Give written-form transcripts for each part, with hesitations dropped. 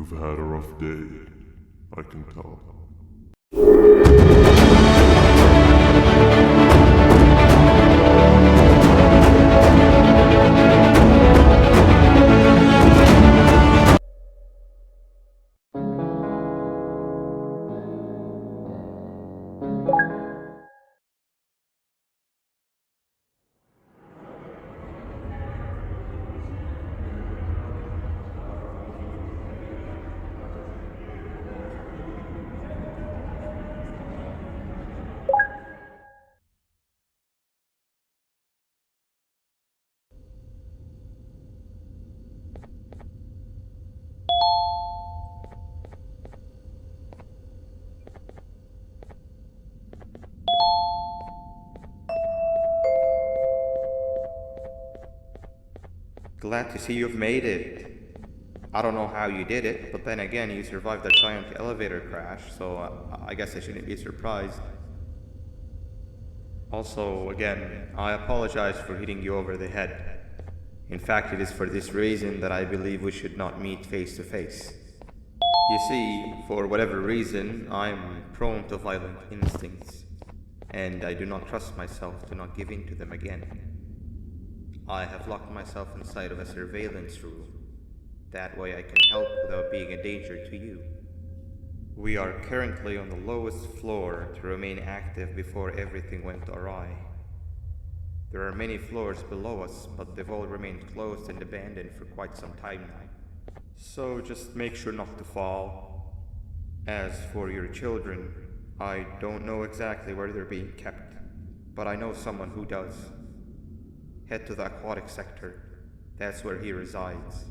You've had a rough day, I can tell. Glad to see you've made it. I don't know how you did it, but then again, you survived a giant elevator crash, so I guess I shouldn't be surprised. Also, again, I apologize for hitting you over the head. In fact, it is for this reason that I believe we should not meet face to face. You see, for whatever reason, I'm prone to violent instincts, and I do not trust myself to not give in to them again. I have locked myself inside of a surveillance room. That way I can help without being a danger to you. We are currently on the lowest floor to remain active before everything went awry. There are many floors below us, but they've all remained closed and abandoned for quite some time now. So just make sure not to fall. As for your children, I don't know exactly where they're being kept, but I know someone who does. Head to the aquatic sector. That's where he resides.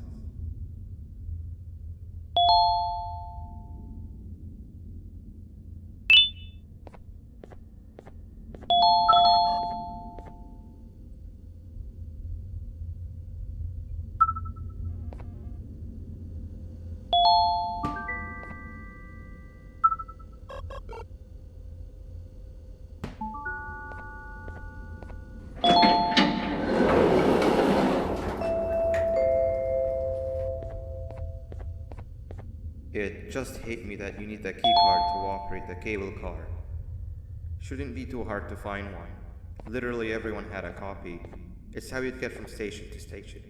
It just hit me that you need the keycard to operate the cable car. Shouldn't be too hard to find one. Literally everyone had a copy. It's how you'd get from station to station.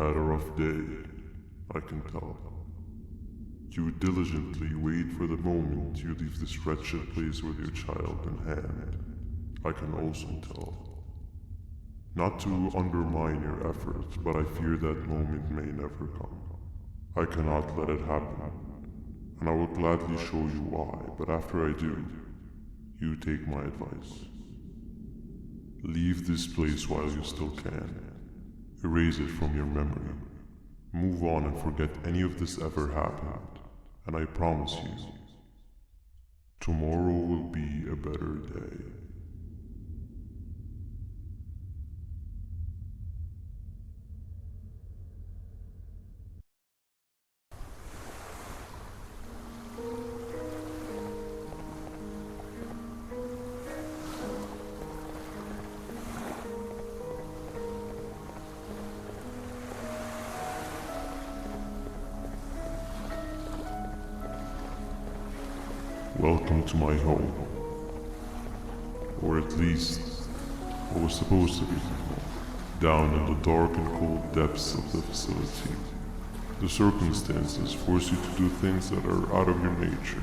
had a rough day, I can tell. You diligently wait for the moment you leave this wretched place with your child in hand. I can also tell. Not to undermine your efforts, but I fear that moment may never come. I cannot let it happen, and I will gladly show you why, but after I do, you take my advice. Leave this place while you still can. Erase it from your memory. Move on and forget any of this ever happened, and I promise you, tomorrow will be a better day. Welcome to my home. Or at least, what was supposed to be down in the dark and cold depths of the facility. The circumstances force you to do things that are out of your nature.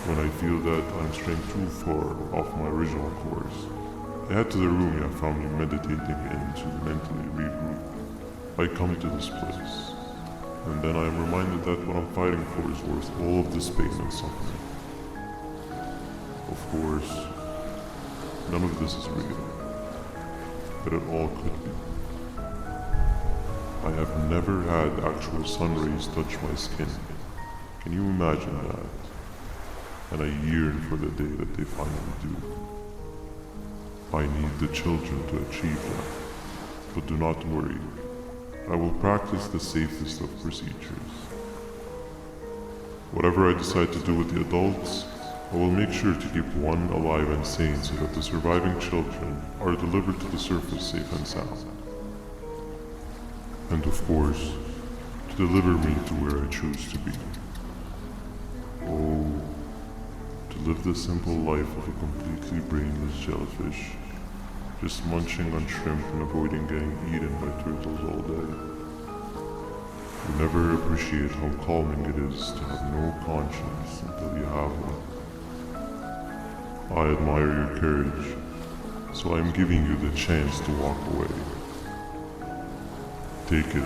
When I feel that I'm straying too far off my original course, I head to the room I found you meditating in to mentally regroup. I come to this place, and then I am reminded that what I'm fighting for is worth all of this pain and suffering. Of course, none of this is real, but it all could be. I have never had actual sun rays touch my skin. Can you imagine that? And I yearn for the day that they finally do. I need the children to achieve that, but do not worry. I will practice the safest of procedures. Whatever I decide to do with the adults, I will make sure to keep one alive and sane so that the surviving children are delivered to the surface safe and sound. And of course, to deliver me to where I choose to be. Oh, to live the simple life of a completely brainless jellyfish, just munching on shrimp and avoiding getting eaten by turtles all day. You never appreciate how calming it is to have no conscience until you have one. I admire your courage, so I am giving you the chance to walk away. Take it.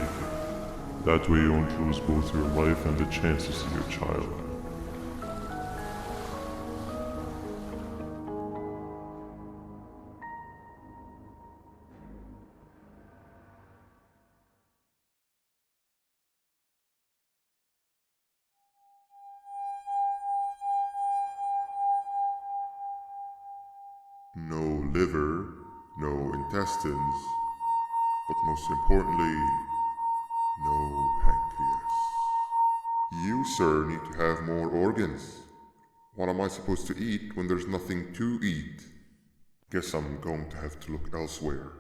That way you won't lose both your life and the chance to see your child. No liver, no intestines, but most importantly, no pancreas. You, sir, need to have more organs. What am I supposed to eat when there's nothing to eat? Guess I'm going to have to look elsewhere.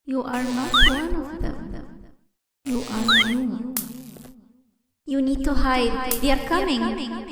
You are not one of them. You are new. You need to hide. They are coming.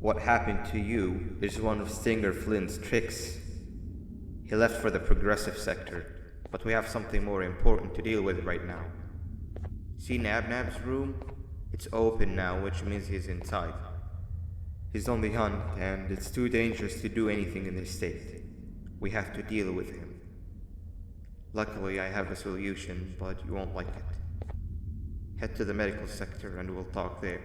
What happened to you is one of Stinger Flynn's tricks. He left for the progressive sector, but we have something more important to deal with right now. See Nabnab's room? It's open now, which means he's inside. He's on the hunt, and it's too dangerous to do anything in this state. We have to deal with him. Luckily, I have a solution, but you won't like it. Head to the medical sector and we'll talk there.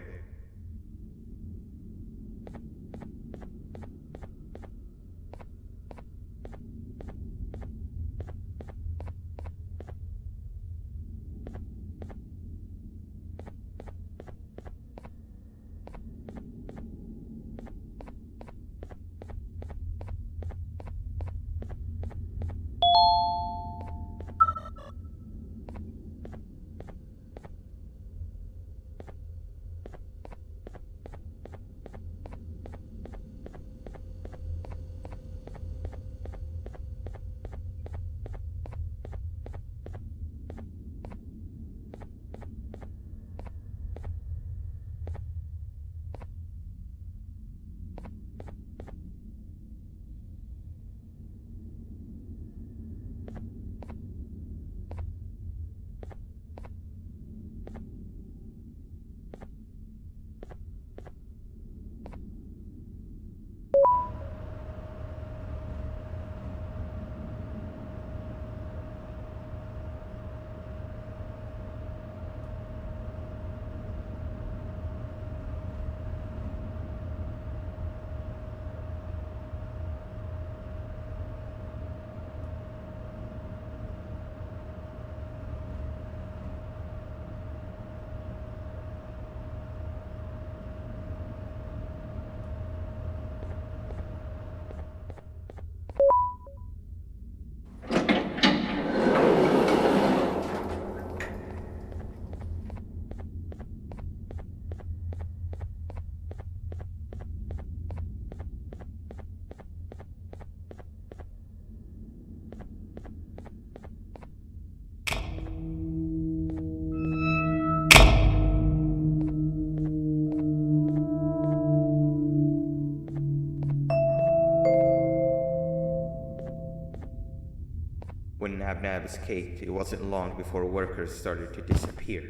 Nab escaped, it wasn't long before workers started to disappear.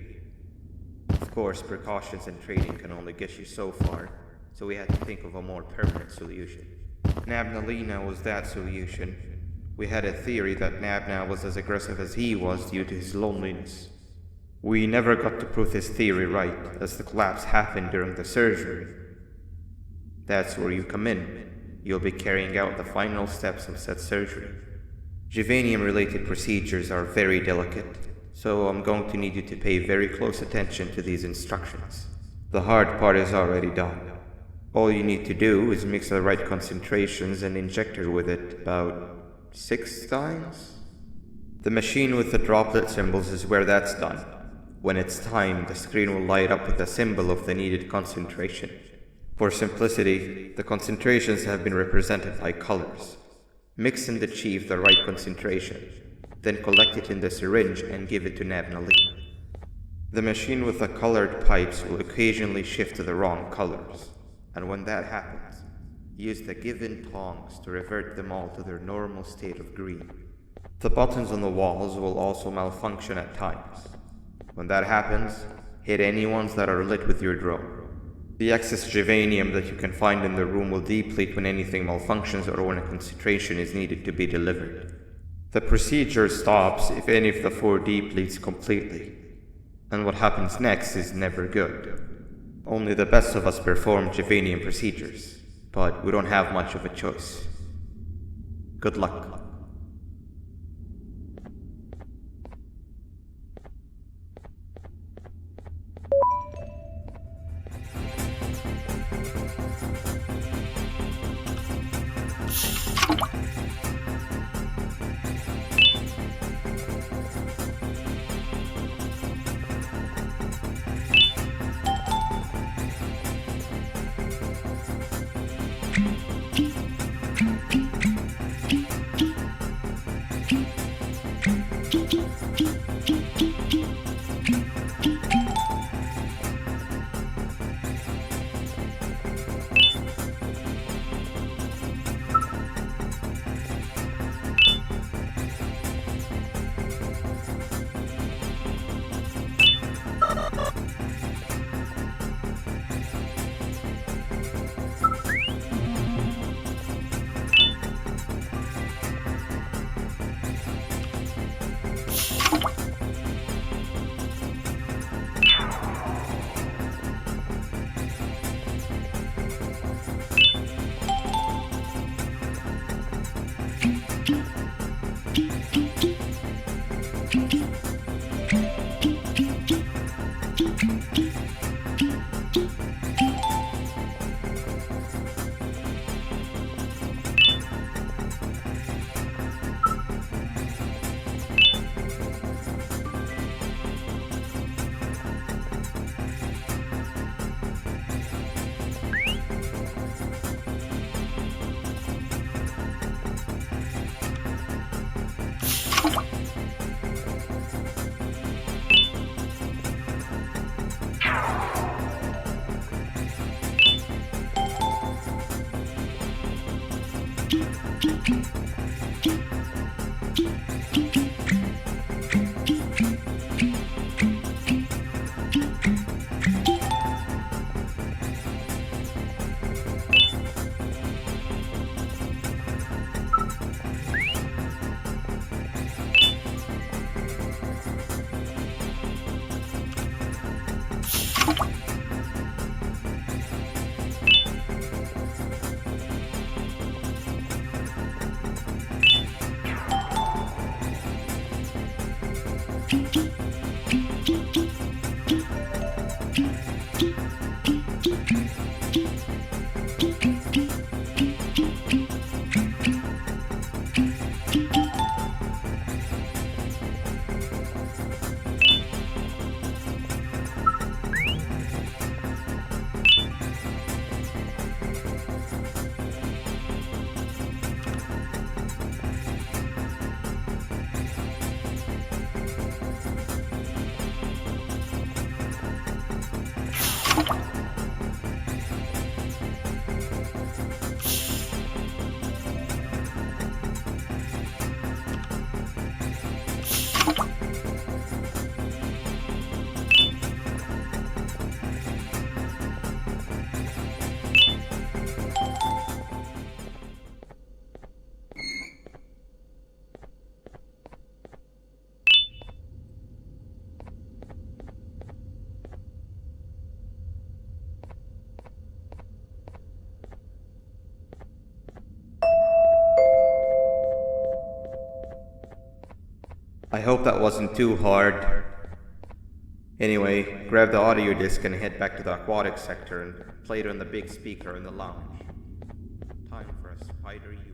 Of course, precautions and training can only get you so far, so we had to think of a more permanent solution. Nabnalina was that solution. We had a theory that Nabna was as aggressive as he was due to his loneliness. We never got to prove this theory right, as the collapse happened during the surgery. That's where you come in. You'll be carrying out the final steps of said surgery. Juvenium-related procedures are very delicate, so I'm going to need you to pay very close attention to these instructions. The hard part is already done. All you need to do is mix the right concentrations and inject her with it about 6 times? The machine with the droplet symbols is where that's done. When it's time, the screen will light up with the symbol of the needed concentration. For simplicity, the concentrations have been represented by colors. Mix and achieve the right concentration, then collect it in the syringe and give it to Nabnalina. The machine with the colored pipes will occasionally shift to the wrong colors, and when that happens, use the given tongs to revert them all to their normal state of green. The buttons on the walls will also malfunction at times. When that happens, hit any ones that are lit with your drone. The excess juvenium that you can find in the room will deplete when anything malfunctions or when a concentration is needed to be delivered. The procedure stops if any of the 4 depletes completely, and what happens next is never good. Only the best of us perform juvenium procedures, but we don't have much of a choice. Good luck. hope that wasn't too hard. Anyway, grab the audio disc and head back to the aquatic sector and play it on the big speaker in the lounge. Time for a spider unit.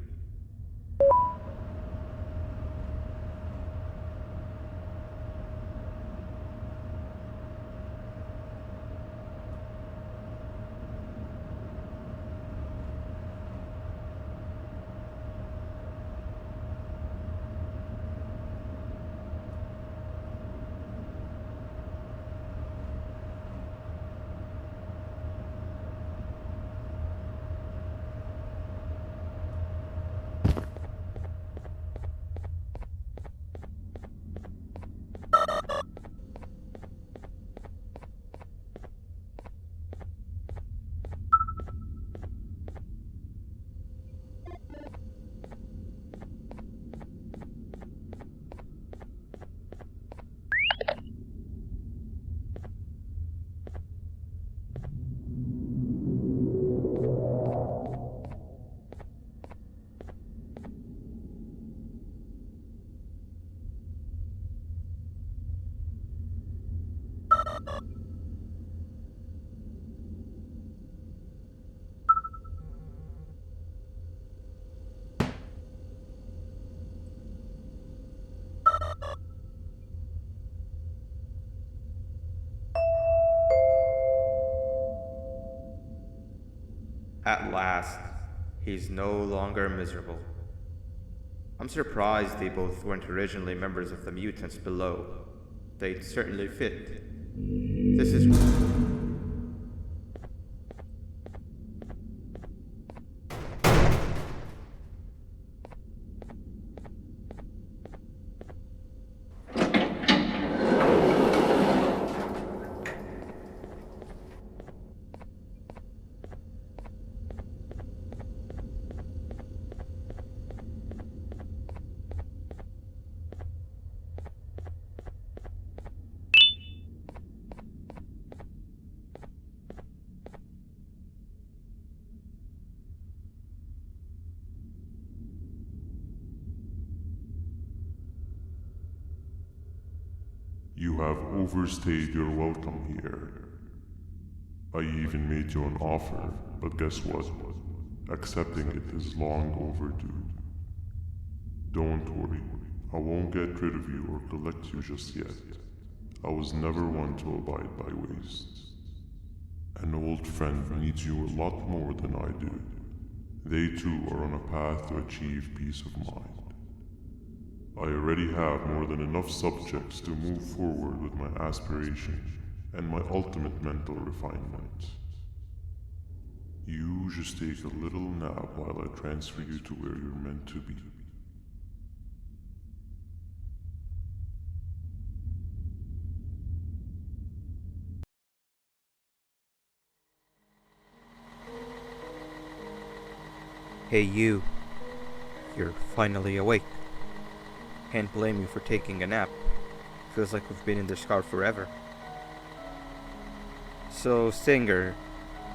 At last, he's no longer miserable. I'm surprised they both weren't originally members of the mutants below. They'd certainly fit. This is... You have overstayed your welcome here. I even made you an offer, but guess what? Accepting it is long overdue. Don't worry, I won't get rid of you or collect you just yet. I was never one to abide by waste. An old friend needs you a lot more than I do. They too are on a path to achieve peace of mind. I already have more than enough subjects to move forward with my aspiration and my ultimate mental refinement. You just take a little nap while I transfer you to where you're meant to be. Hey you. You're finally awake. Can't blame you for taking a nap. Feels like we've been in this car forever. So, Singer,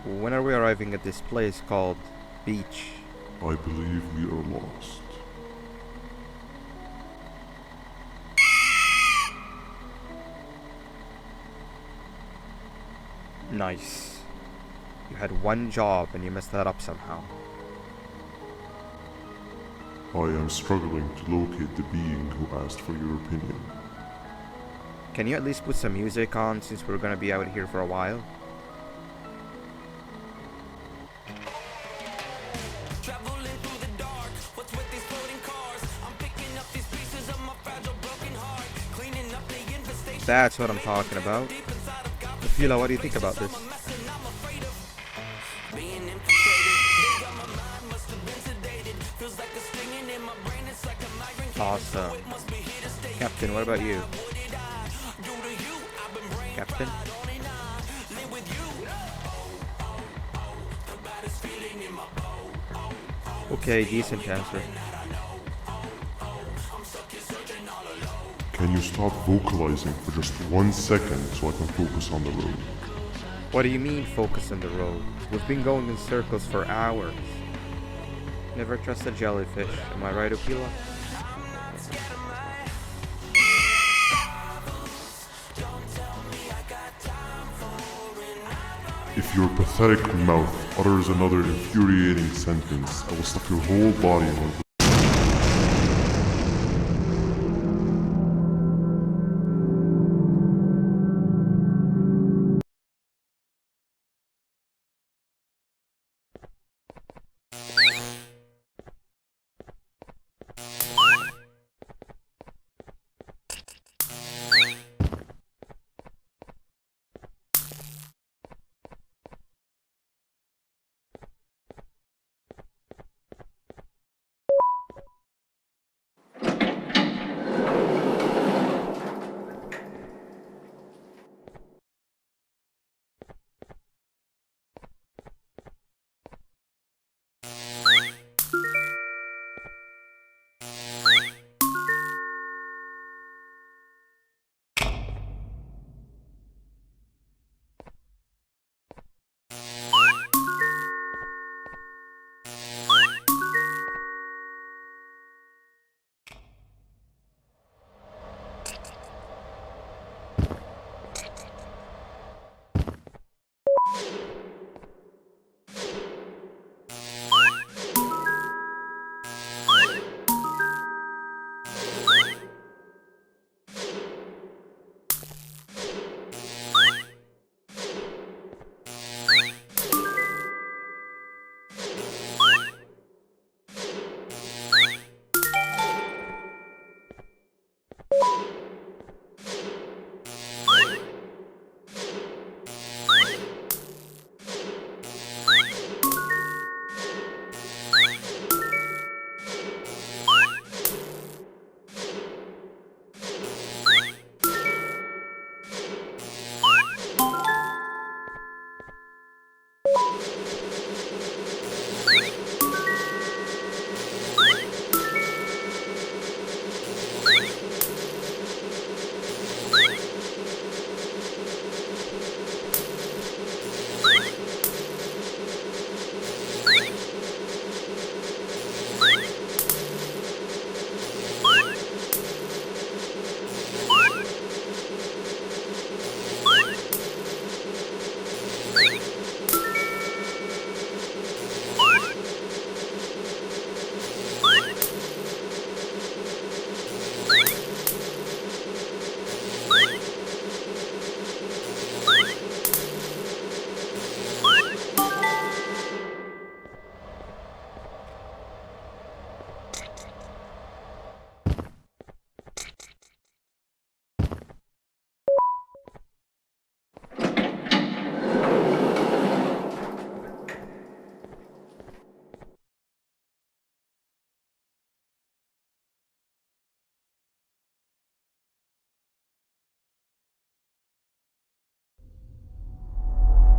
when are we arriving at this place called Beach? I believe we are lost. Nice. You had one job and you messed that up somehow. I am struggling to locate the being who asked for your opinion. Can you at least put some music on since we're gonna be out here for a while? That's what I'm talking about. Fila, what do you think about this? Awesome. Captain, what about you? Captain? Okay, decent answer. Can you stop vocalizing for just 1 second so I can focus on the road? What do you mean focus on the road? We've been going in circles for hours. Never trust a jellyfish, am I right, Opila? If your pathetic mouth utters another infuriating sentence, I will stuff your whole body with.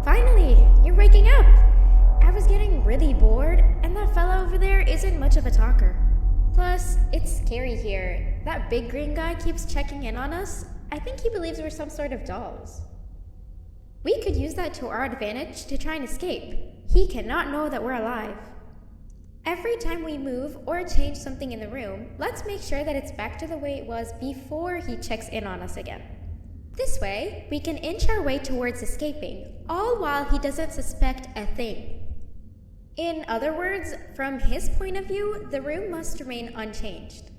Finally, you're waking up! I was getting really bored, and that fella over there isn't much of a talker. Plus, it's scary here. That big green guy keeps checking in on us. I think he believes we're some sort of dolls. We could use that to our advantage to try and escape. He cannot know that we're alive. Every time we move or change something in the room, let's make sure that it's back to the way it was before he checks in on us again. This way, we can inch our way towards escaping, all while he doesn't suspect a thing. In other words, from his point of view, the room must remain unchanged.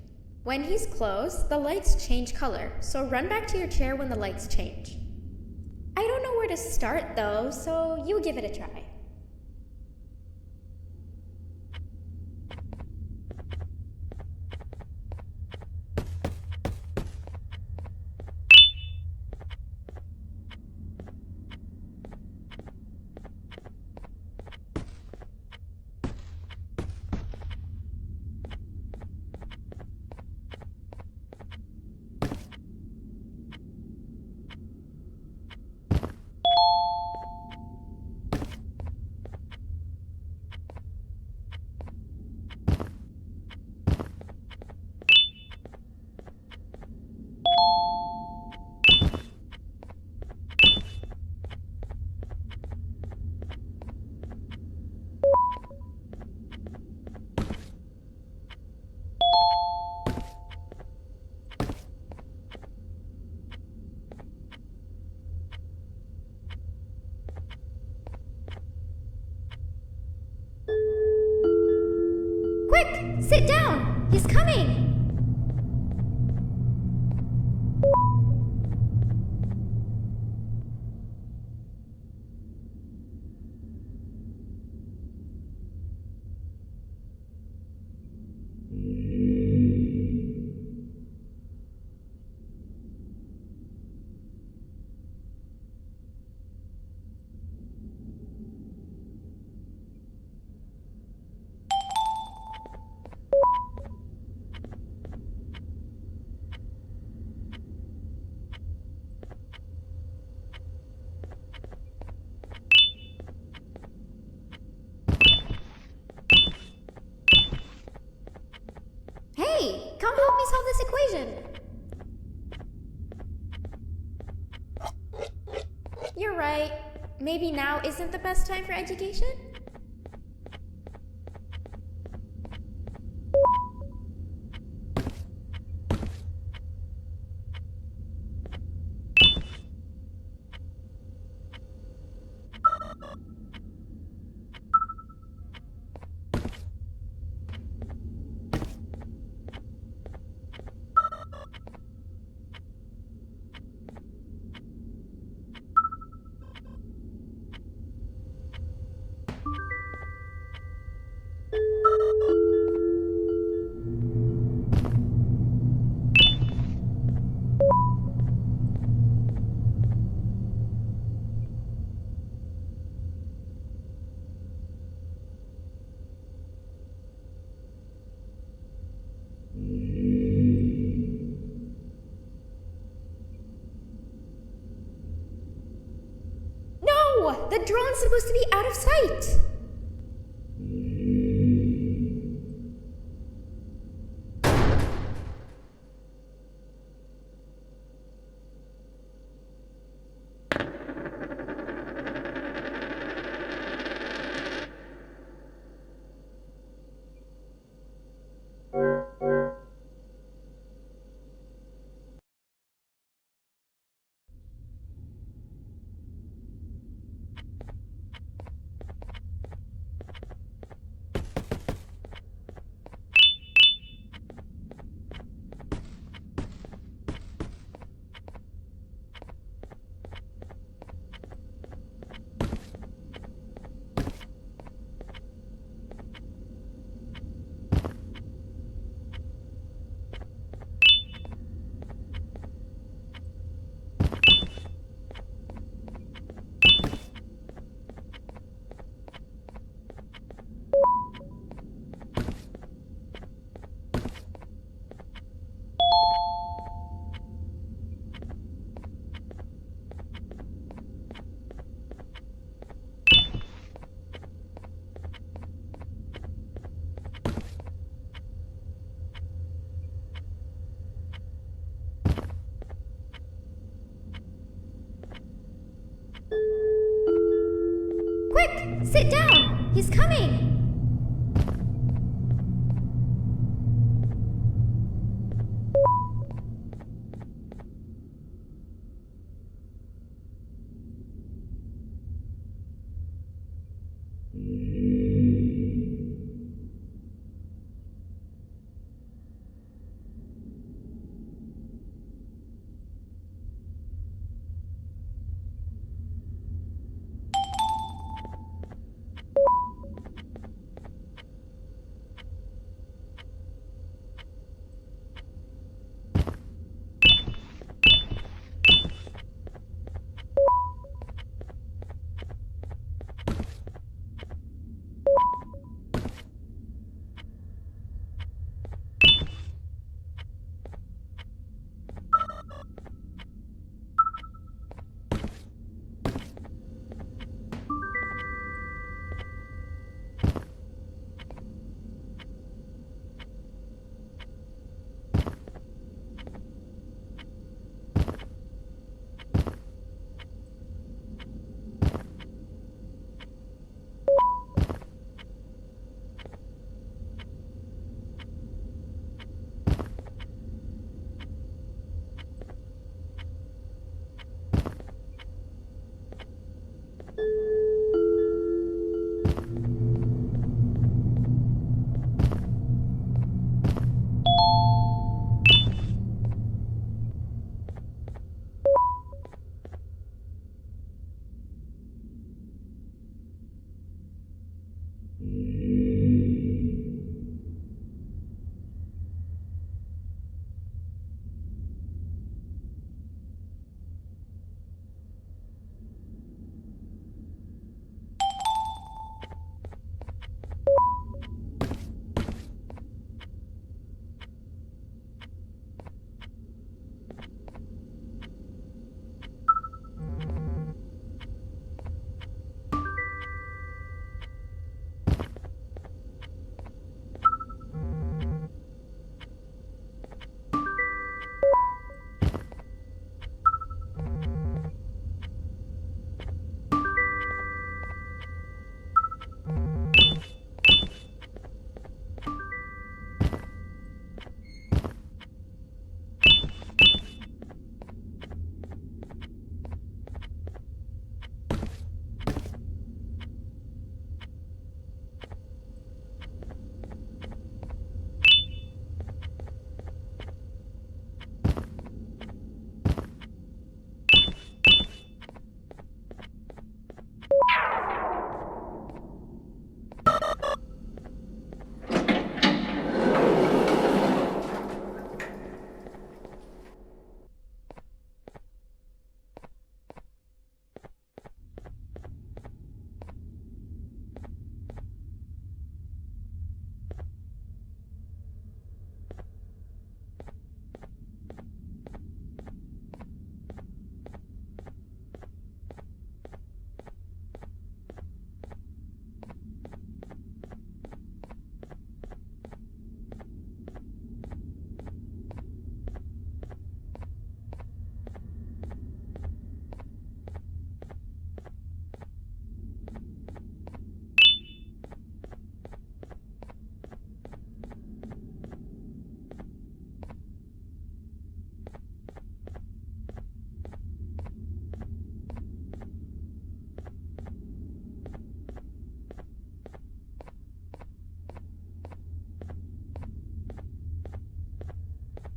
When he's close, the lights change color, so run back to your chair when the lights change. I don't know where to start though, so you give it a try. sit down! He's coming! Hey, come help me solve this equation. You're right. Maybe now isn't the best time for education? No! The drone's supposed to be out of sight! Quick! Sit down! He's coming!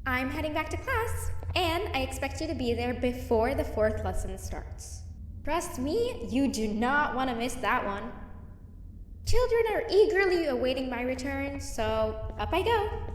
I'm heading back to class, and I expect you to be there before the fourth lesson starts. Trust me, you do not want to miss that one. Children are eagerly awaiting my return, so up I go.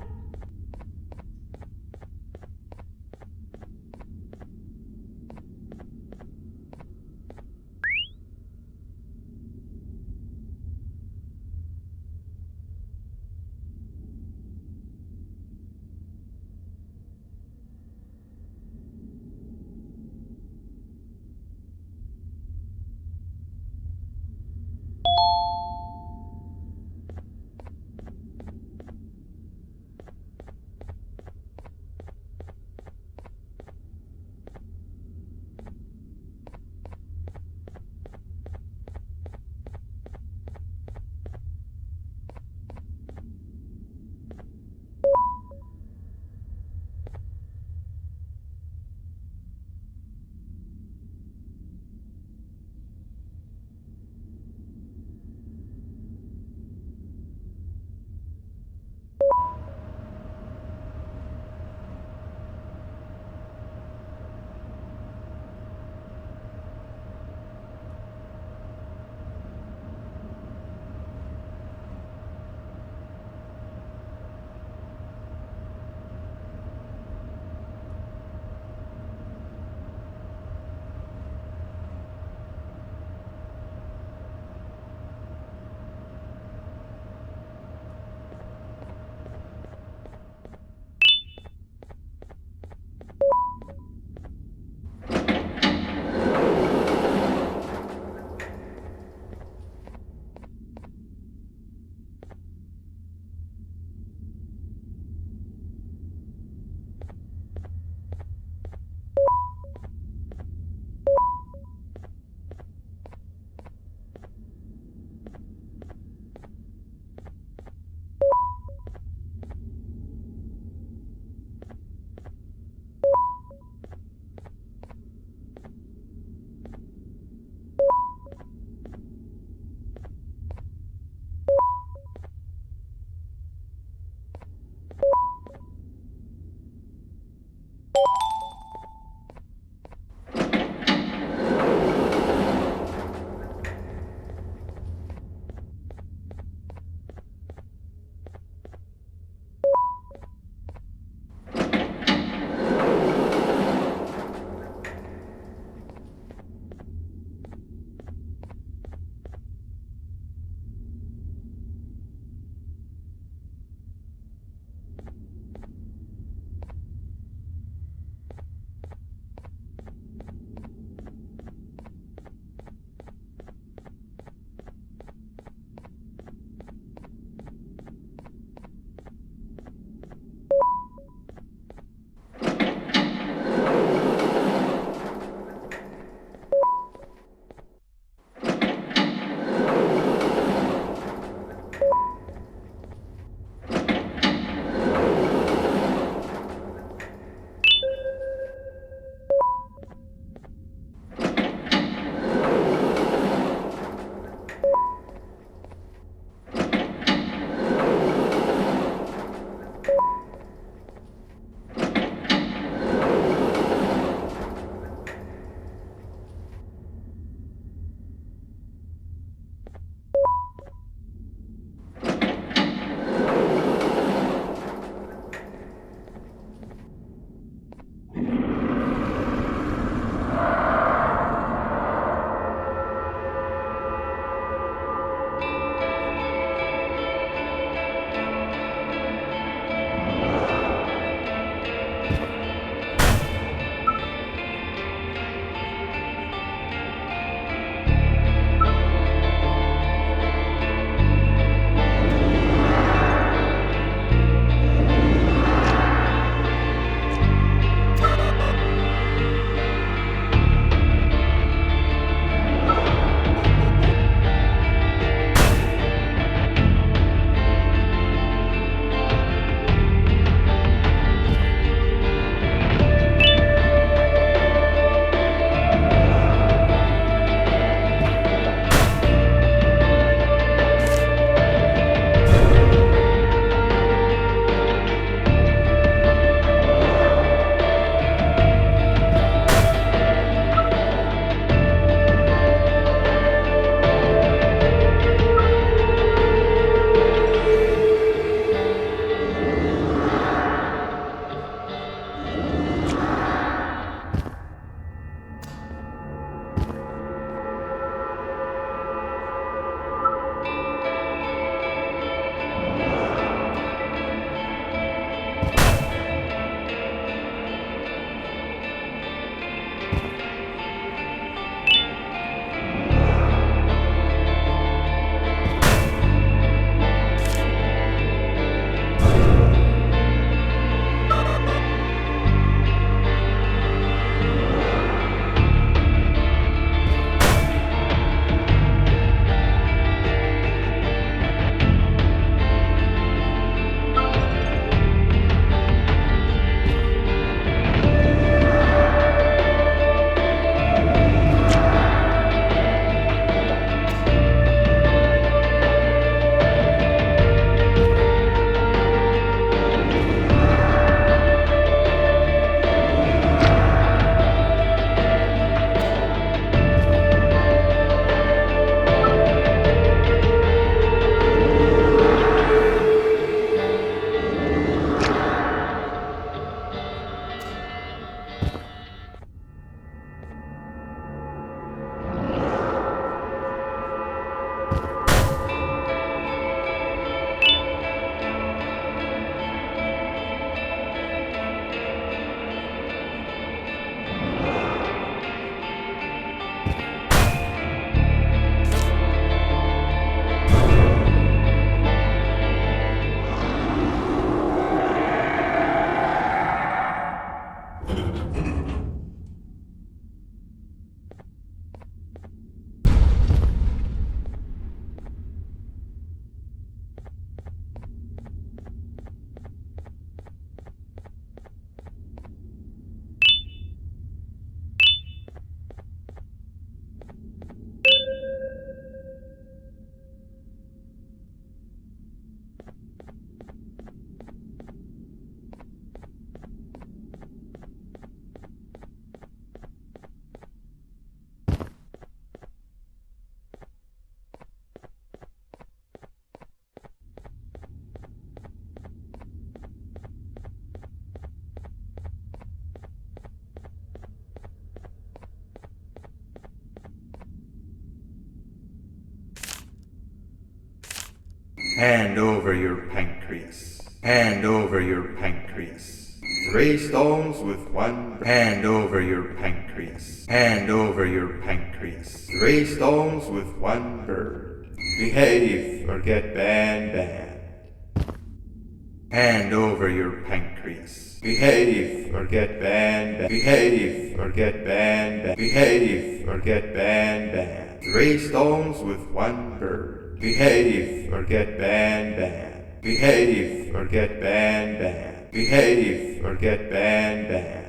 Hand over your pancreas. Hand over your pancreas. 3 stones with 1. Hand over your pancreas. Hand over your pancreas. 3 stones with 1 bird. Behave or get Banban. Hand over your pancreas. Behave or get Banban. Behave or get Banban. Behave or get Banban. 3 stones with 1 bird. Behave or get Banban. Behave or get Banban. Behave or get Banban.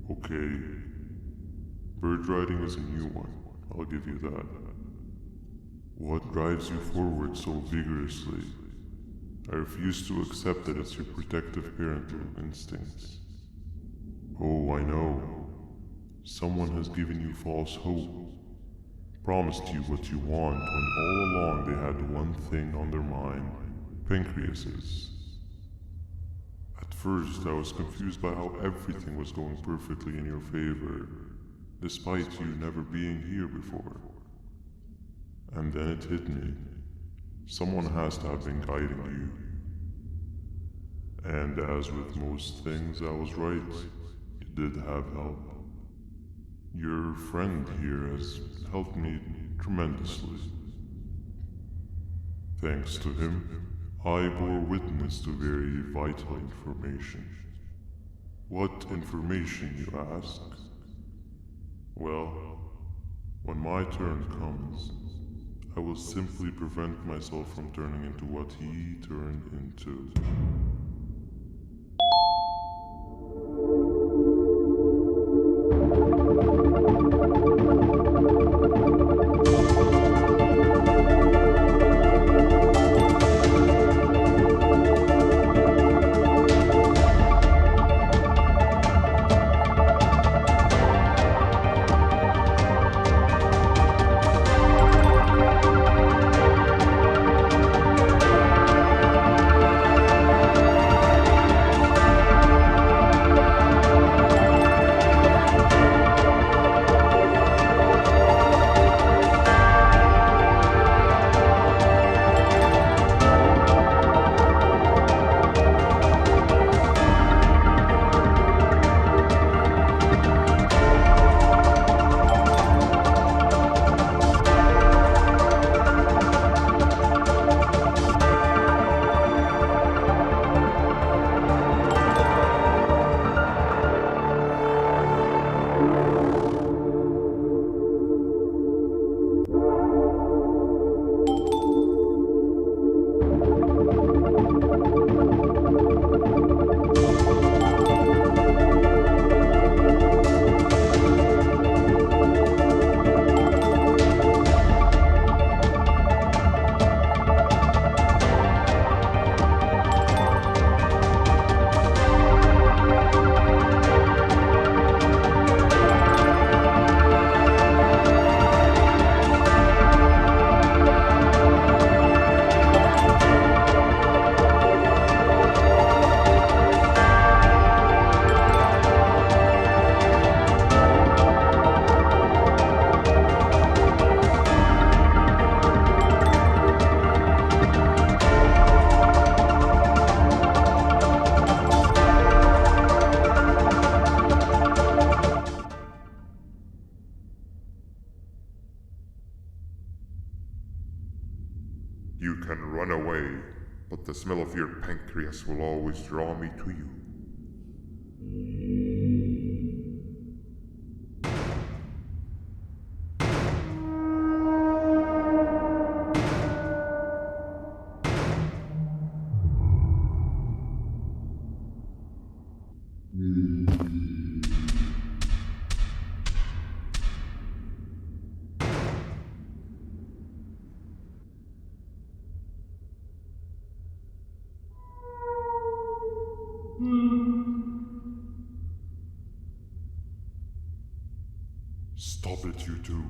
Okay. Bird riding is a new one, I'll give you that. What drives you forward so vigorously? I refuse to accept that it's your protective parental instincts. Oh, I know. Someone has given you false hope. Promised you what you want when all along they had one thing on their mind. Pancreases. At first, I was confused by how everything was going perfectly in your favor, despite you never being here before. And then it hit me. Someone has to have been guiding you. And as with most things, I was right. You did have help. Your friend here has helped me tremendously. Thanks to him, I bore witness to very vital information. What information, you ask? Well, when my turn comes, I will simply prevent myself from turning into what he turned into. You can run away, but the smell of your pancreas will always draw me to you. Stop it, you two.